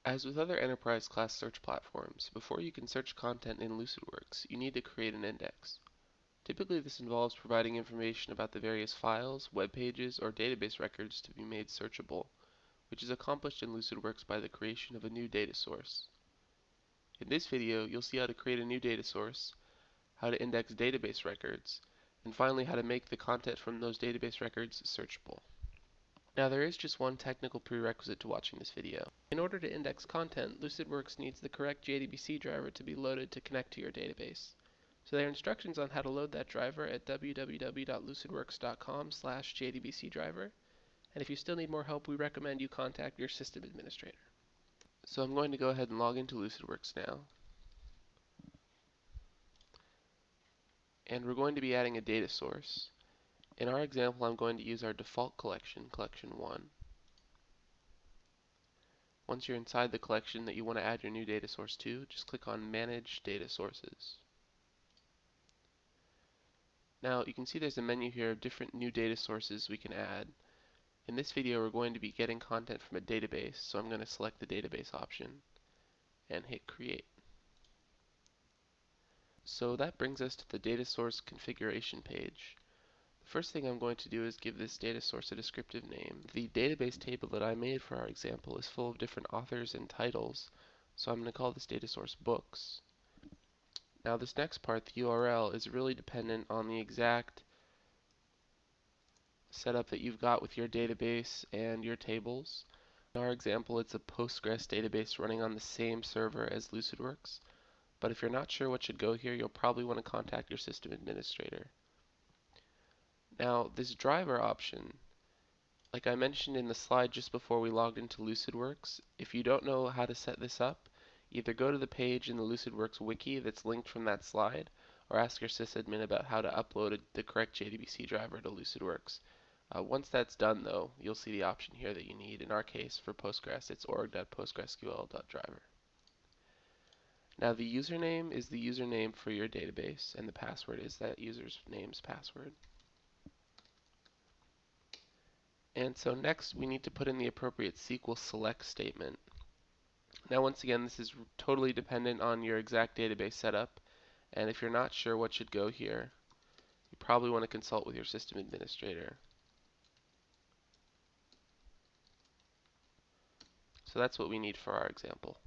As with other enterprise-class search platforms, before you can search content in LucidWorks, you need to create an index. Typically, this involves providing information about the various files, web pages, or database records to be made searchable, which is accomplished in LucidWorks by the creation of a new data source. In this video, you'll see how to create a new data source, how to index database records, and finally how to make the content from those database records searchable. Now there is just one technical prerequisite to watching this video. In order to index content, LucidWorks needs the correct JDBC driver to be loaded to connect to your database. So there are instructions on how to load that driver at www.lucidworks.com/jdbcdriver, and if you still need more help, we recommend you contact your system administrator. So I'm going to go ahead and log into LucidWorks now. And we're going to be adding a data source. In our example, I'm going to use our default collection, collection 1. Once you're inside the collection that you want to add your new data source to, just click on Manage Data Sources. Now you can see there's a menu here of different new data sources we can add. In this video we're going to be getting content from a database, so I'm going to select the database option and hit Create. So that brings us to the data source configuration page. The first thing I'm going to do is give this data source a descriptive name. The database table that I made for our example is full of different authors and titles, so I'm going to call this data source Books. Now this next part, the URL, is really dependent on the exact setup that you've got with your database and your tables. In our example, it's a Postgres database running on the same server as LucidWorks, but if you're not sure what should go here, you'll probably want to contact your system administrator. Now this driver option, like I mentioned in the slide just before we logged into LucidWorks, if you don't know how to set this up, either go to the page in the LucidWorks wiki that's linked from that slide, or ask your sysadmin about how to upload the correct JDBC driver to LucidWorks. Once that's done though, you'll see the option here that you need. In our case, for Postgres, it's org.postgresql.driver. Now the username is the username for your database, and the password is that user's name's password. And so next we need to put in the appropriate SQL select statement. Now once again, this is totally dependent on your exact database setup, and if you're not sure what should go here, you probably want to consult with your system administrator. So that's what we need for our example.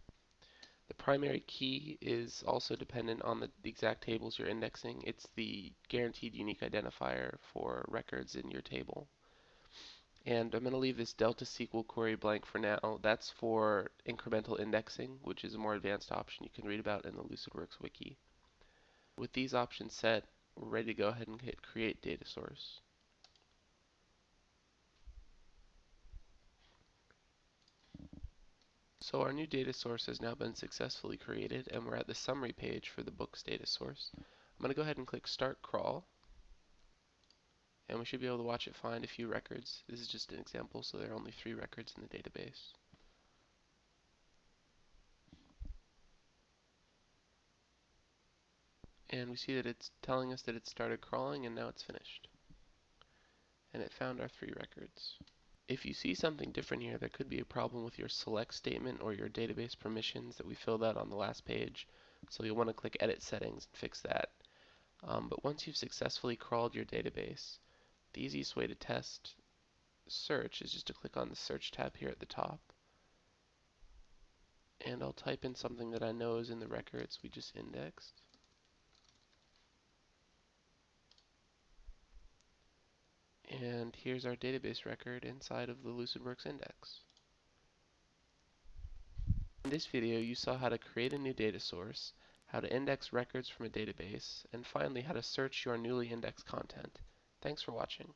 The primary key is also dependent on the exact tables you're indexing. It's the guaranteed unique identifier for records in your table. And I'm going to leave this Delta SQL query blank for now. That's for incremental indexing, which is a more advanced option you can read about in the LucidWorks wiki. With these options set, we're ready to go ahead and hit Create Data Source. So our new data source has now been successfully created, and we're at the summary page for the Books data source. I'm going to go ahead and click Start Crawl, and we should be able to watch it find a few records. This is just an example, so there are only 3 records in the database. And we see that it's telling us that it started crawling and now it's finished. And it found our 3 records. If you see something different here, there could be a problem with your select statement or your database permissions that we filled out on the last page. So you'll want to click Edit Settings and fix that. But once you've successfully crawled your database, the easiest way to test search is just to click on the Search tab here at the top. And I'll type in something that I know is in the records we just indexed. And here's our database record inside of the LucidWorks index. In this video, you saw how to create a new data source, how to index records from a database, and finally how to search your newly indexed content. Thanks for watching.